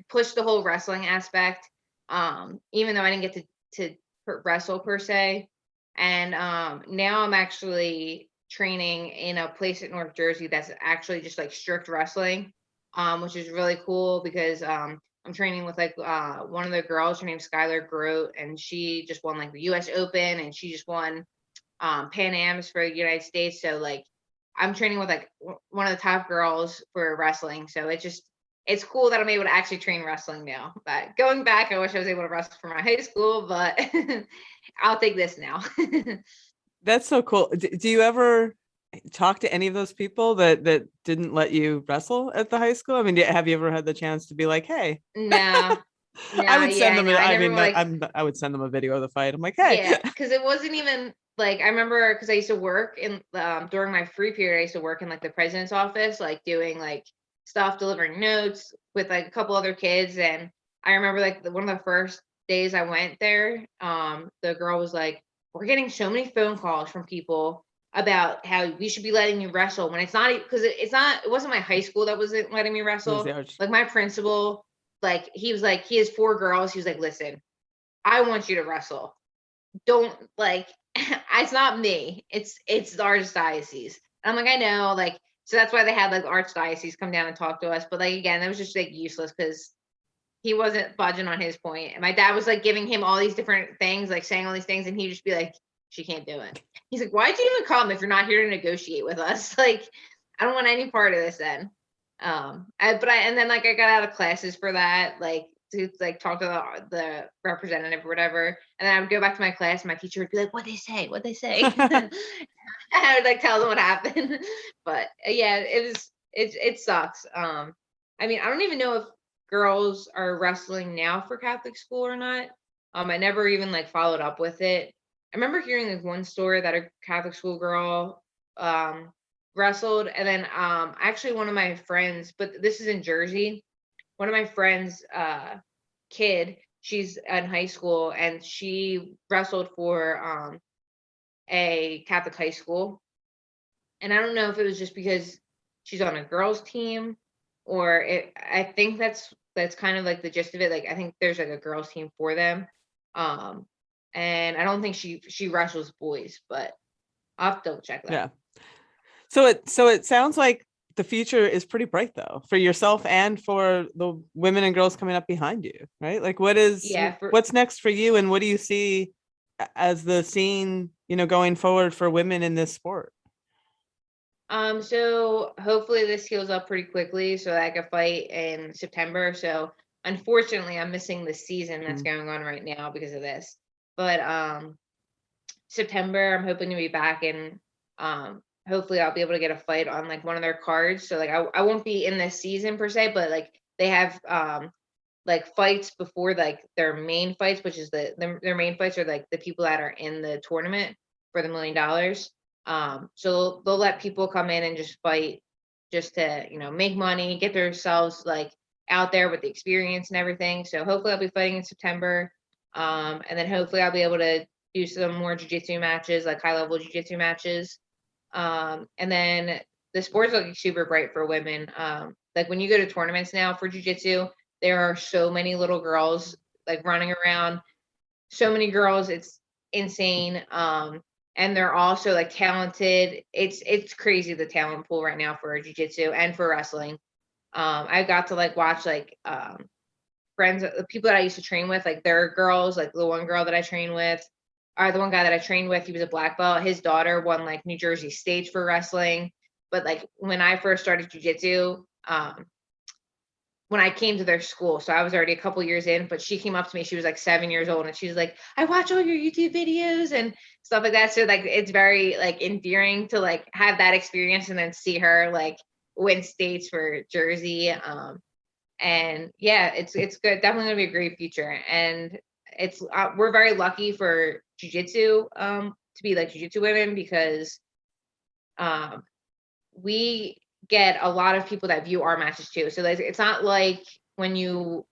push the whole wrestling aspect. Even though I didn't get to wrestle per se. And now I'm actually training in a place in North Jersey that's actually just like strict wrestling, which is really cool because I'm training with like one of the girls. Her name's Skylar Grote, and she just won like the U.S. Open, and she just won Pan Ams for the United States. So like I'm training with like one of the top girls for wrestling. So it's cool that I'm able to actually train wrestling now. But going back, I wish I was able to wrestle for my high school, but I'll take this now. That's so cool. Do you ever talk to any of those people that didn't let you wrestle at the high school? I mean, have you ever had the chance to be like, hey? No. I would send them. I would send them a video of the fight. I'm like, hey. Yeah, because it wasn't even like, I remember because I used to work in during my free period, I used to work in like the president's office, like doing like stuff, delivering notes with like a couple other kids. And I remember like one of the first days I went there, the girl was like, we're getting so many phone calls from people about how we should be letting you wrestle when it's not, because it wasn't my high school that wasn't letting me wrestle. Like my principal, like he was like, he has 4 girls. He was like, listen, I want you to wrestle. Don't like, it's not me. It's the archdiocese. And I'm like, I know, like, so that's why they had like the archdiocese come down and talk to us. But like, again, that was just like useless because he wasn't budging on his point. And my dad was like giving him all these different things, like saying all these things. And he'd just be like, she can't do it. He's like, why'd you even come if you're not here to negotiate with us? Like, I don't want any part of this then. And then like I got out of classes for that, like to like talk to the representative or whatever. And then I would go back to my class and my teacher would be like, what'd they say? I would like tell them what happened. But yeah, it sucks. I mean, I don't even know if girls are wrestling now for Catholic school or not. I never even like followed up with it. I remember hearing this one story that a Catholic school girl wrestled, and then actually one of my friends, but this is in Jersey, one of my friends' kid, she's in high school, and she wrestled for a Catholic high school. And I don't know if it was just because she's on a girls' team, or I think that's kind of like the gist of it. Like I think there's like a girls' team for them. And I don't think she wrestles boys, but I'll have to double check that. Yeah. So it sounds like the future is pretty bright though, for yourself and for the women and girls coming up behind you, right? Like what's next for you, and what do you see as the scene, going forward for women in this sport? So hopefully this heals up pretty quickly so that I can fight in September. So unfortunately I'm missing the season that's going on right now because of this. But September, I'm hoping to be back, and hopefully I'll be able to get a fight on like one of their cards. So like I won't be in this season per se, but like they have like fights before like their main fights, which is their main fights are like the people that are in the tournament for the $1 million. So they'll let people come in and just fight just to, make money, get themselves like out there with the experience and everything. So hopefully I'll be fighting in September. And then hopefully I'll be able to do some more jiu-jitsu matches, like high-level jiu-jitsu matches. And then the sport's looking super bright for women. Like when you go to tournaments now for jiu-jitsu, there are so many little girls like running around, so many girls, it's insane. And they're also like talented. It's crazy, the talent pool right now for jiu-jitsu and for wrestling. I got to like watch like friends, the people that I used to train with, like their girls, like the one girl that I train with, or the one guy that I trained with, he was a black belt. His daughter won like New Jersey states for wrestling. But like when I first started jiu-jitsu, when I came to their school, so I was already a couple years in, but she came up to me, she was like 7 years old, and she was like, I watch all your YouTube videos and stuff like that. So like it's very like endearing to like have that experience and then see her like win states for Jersey. And yeah, it's good. Definitely gonna be a great future. And it's we're very lucky for jiu-jitsu to be like jiu-jitsu women, because we get a lot of people that view our matches too. So like, it's not like when you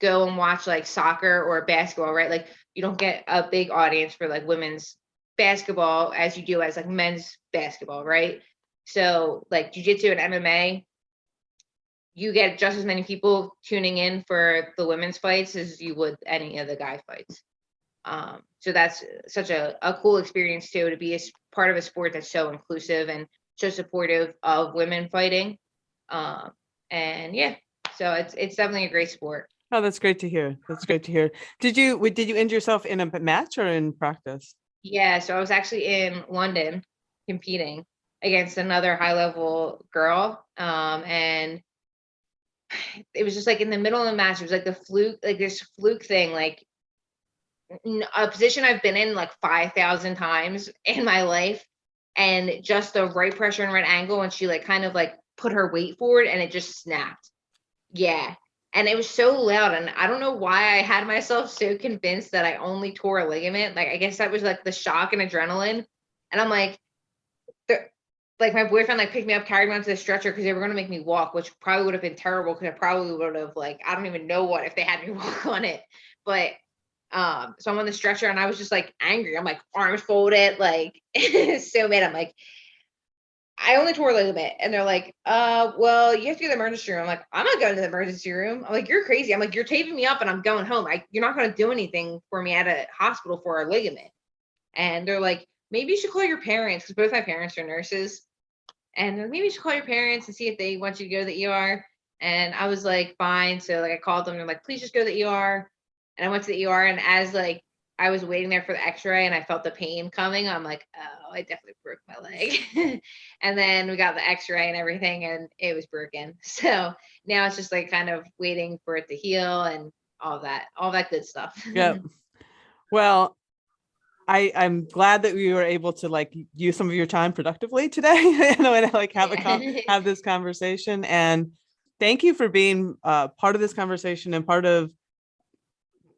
go and watch like soccer or basketball, right? Like you don't get a big audience for like women's basketball as you do as like men's basketball, right? So like jiu-jitsu and MMA, you get just as many people tuning in for the women's fights as you would any of the guy fights. So that's such a cool experience too, to be a part of a sport that's so inclusive and so supportive of women fighting. And yeah, so it's definitely a great sport. Oh, that's great to hear. That's great to hear. Did you injure yourself in a match or in practice? Yeah, so I was actually in London competing against another high level girl. And it was just like in the middle of the match, it was like this fluke thing, like a position I've been in like 5,000 times in my life, and just the right pressure and right angle, and she like kind of like put her weight forward and it just snapped. Yeah. And it was so loud, and I don't know why I had myself so convinced that I only tore a ligament. Like I guess that was like the shock and adrenaline. And I'm like my boyfriend like picked me up, carried me onto the stretcher because they were going to make me walk, which probably would have been terrible because I probably would have like, I don't even know what if they had me walk on it. But So I'm on the stretcher and I was just like angry. I'm like arms folded, like so mad. I'm like, I only tore a little bit. And they're like, well, you have to go to the emergency room. I'm like, I'm not going to the emergency room. I'm like, you're crazy. I'm like, you're taping me up and I'm going home. You're not going to do anything for me at a hospital for a ligament. And they're like, maybe you should call your parents, because both my parents are nurses. And maybe you should call your parents and see if they want you to go to the ER. And I was like, fine. So like I called them and they're like, please just go to the ER. And I went to the ER, and as like I was waiting there for the x-ray and I felt the pain coming, I'm like, oh, I definitely broke my leg. And then we got the x-ray and everything and it was broken. So now it's just like kind of waiting for it to heal and all that good stuff. Yep. Well, I'm glad that we were able to like use some of your time productively today, you know, and like have this conversation. And thank you for being part of this conversation and part of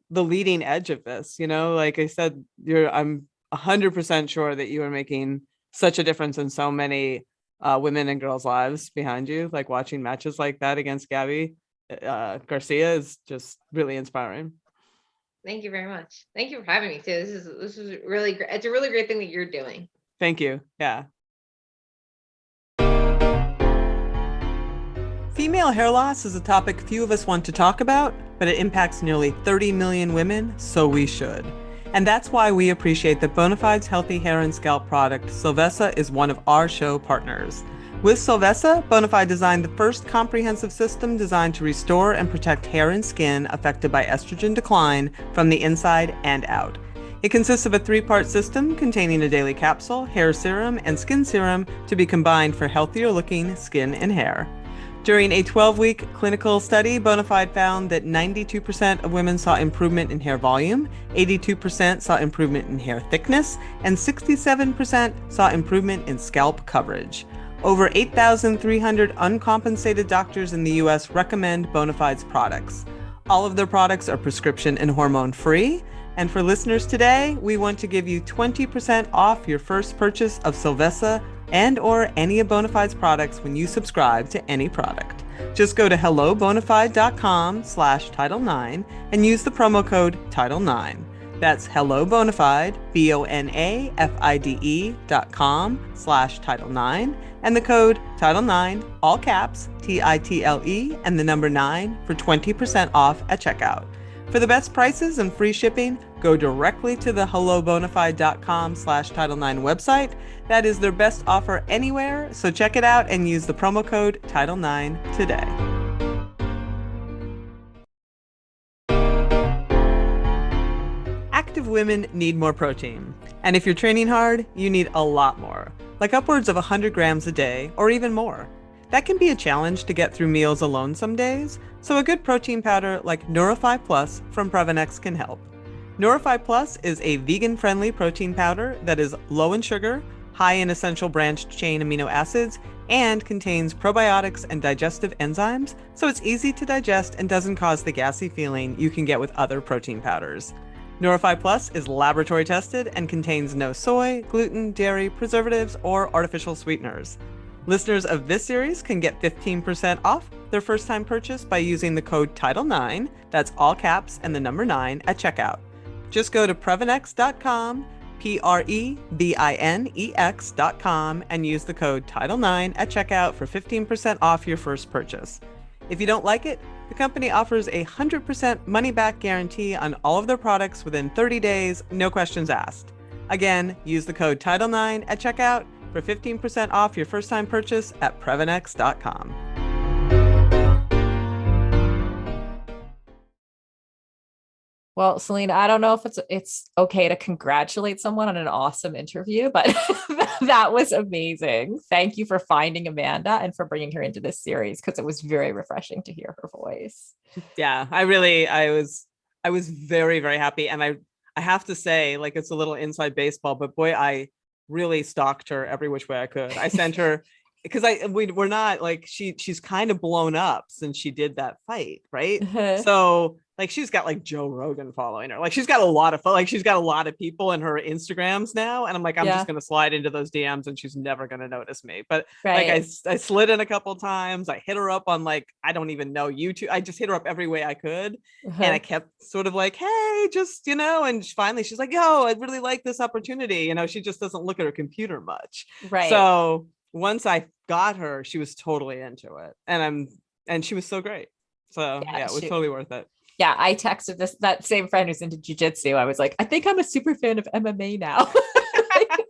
the leading edge of this. You know, like I said, I'm 100% sure that you are making such a difference in so many women and girls' lives behind you. Like watching matches like that against Gabi Garcia is just really inspiring. Thank you very much. Thank you for having me too. This is really great. It's a really great thing that you're doing. Thank you. Yeah. Female hair loss is a topic few of us want to talk about, but it impacts nearly 30 million women, so we should. And that's why we appreciate that Bonafide's healthy hair and scalp product, Silvessa, is one of our show partners. With Silvessa, Bonafide designed the first comprehensive system designed to restore and protect hair and skin affected by estrogen decline from the inside and out. It consists of a 3-part system containing a daily capsule, hair serum, and skin serum to be combined for healthier looking skin and hair. During a 12-week clinical study, Bonafide found that 92% of women saw improvement in hair volume, 82% saw improvement in hair thickness, and 67% saw improvement in scalp coverage. Over 8,300 uncompensated doctors in the U.S. recommend Bonafide's products. All of their products are prescription and hormone-free. And for listeners today, we want to give you 20% off your first purchase of Silvessa and or any of Bonafide's products when you subscribe to any product. Just go to hellobonafide.com/Title9 and use the promo code Title9. That's hellobonafide, BONAFIDE.com/Title9, and the code Title9, all caps, TITLE, and the number 9 for 20% off at checkout. For the best prices and free shipping, go directly to the hellobonafide.com/Title9 website. That is their best offer anywhere, so check it out and use the promo code Title9 today. Active women need more protein. And if you're training hard, you need a lot more, like upwards of 100 grams a day or even more. That can be a challenge to get through meals alone some days, so a good protein powder like Neurify Plus from Previnex can help. Neurify Plus is a vegan-friendly protein powder that is low in sugar, high in essential branched-chain amino acids, and contains probiotics and digestive enzymes, so it's easy to digest and doesn't cause the gassy feeling you can get with other protein powders. Neurify Plus is laboratory tested and contains no soy, gluten, dairy, preservatives, or artificial sweeteners. Listeners of this series can get 15% off their first-time purchase by using the code Title9, that's all caps and the number 9, at checkout. Just go to Previnex.com, Previnex.com, and use the code Title9 at checkout for 15% off your first purchase. If you don't like it, the company offers a 100% money-back guarantee on all of their products within 30 days, no questions asked. Again, use the code Title9 at checkout for 15% off your first-time purchase at Previnex.com. Well, Selene, I don't know if it's okay to congratulate someone on an awesome interview, but that was amazing. Thank you for finding Amanda and for bringing her into this series, because it was very refreshing to hear her voice. Yeah, I was very, very happy. And I have to say, like, it's a little inside baseball, but boy, I really stalked her every which way I could. I sent her because we're not like she's kind of blown up since she did that fight, right? So like she's got like Joe Rogan following her. Like she's got a lot of people in her Instagrams now. And I'm like, I'm just going to slide into those DMs and she's never going to notice me. But like I slid in a couple times. I hit her up on like, I don't even know YouTube. I just hit her up every way I could. And I kept sort of like, hey, just, and finally she's like, yo, I really like this opportunity. She just doesn't look at her computer much. Right. So once I got her, she was totally into it. And she was so great. So yeah, it was totally worth it. Yeah, I texted that same friend who's into jujitsu. I was like, I think I'm a super fan of MMA now.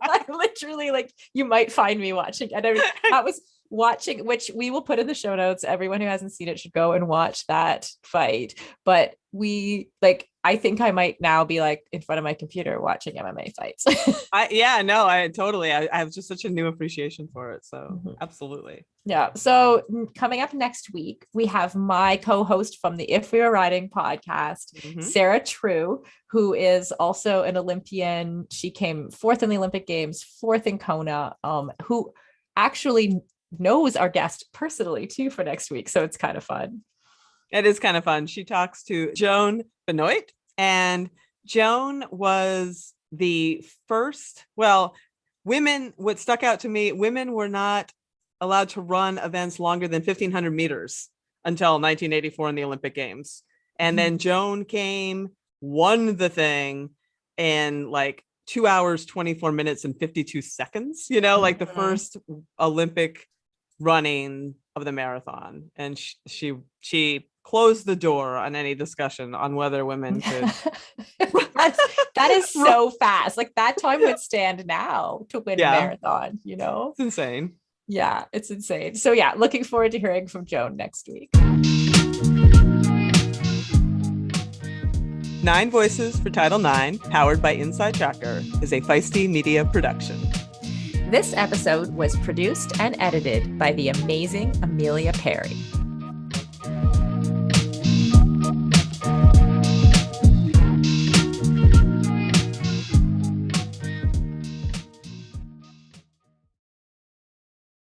I literally, like, you might find me watching. And I was watching, which we will put in the show notes. Everyone who hasn't seen it should go and watch that fight. But I think I might now be like in front of my computer watching MMA fights. I totally. I have just such a new appreciation for it. So absolutely. Yeah. So coming up next week, we have my co-host from the If We Were Riding podcast, Sarah True, who is also an Olympian. She came fourth in the Olympic Games, fourth in Kona, who actually knows our guest personally too for next week. So it's kind of fun. It is kind of fun. She talks to Joan Benoit, and Joan was the first, women, what stuck out to me, women were not allowed to run events longer than 1,500 meters until 1984 in the Olympic Games. And then Joan came, won the thing in like 2 hours, 24 minutes and 52 seconds, like the first Olympic running of the marathon. And she closed the door on any discussion on whether women could. that is so fast. Like that time would stand now to win a marathon, It's insane. Yeah, it's insane. So yeah, looking forward to hearing from Joan next week. 9 Voices for Title IX, powered by Inside Tracker, is a Feisty Media production. This episode was produced and edited by the amazing Amelia Perry.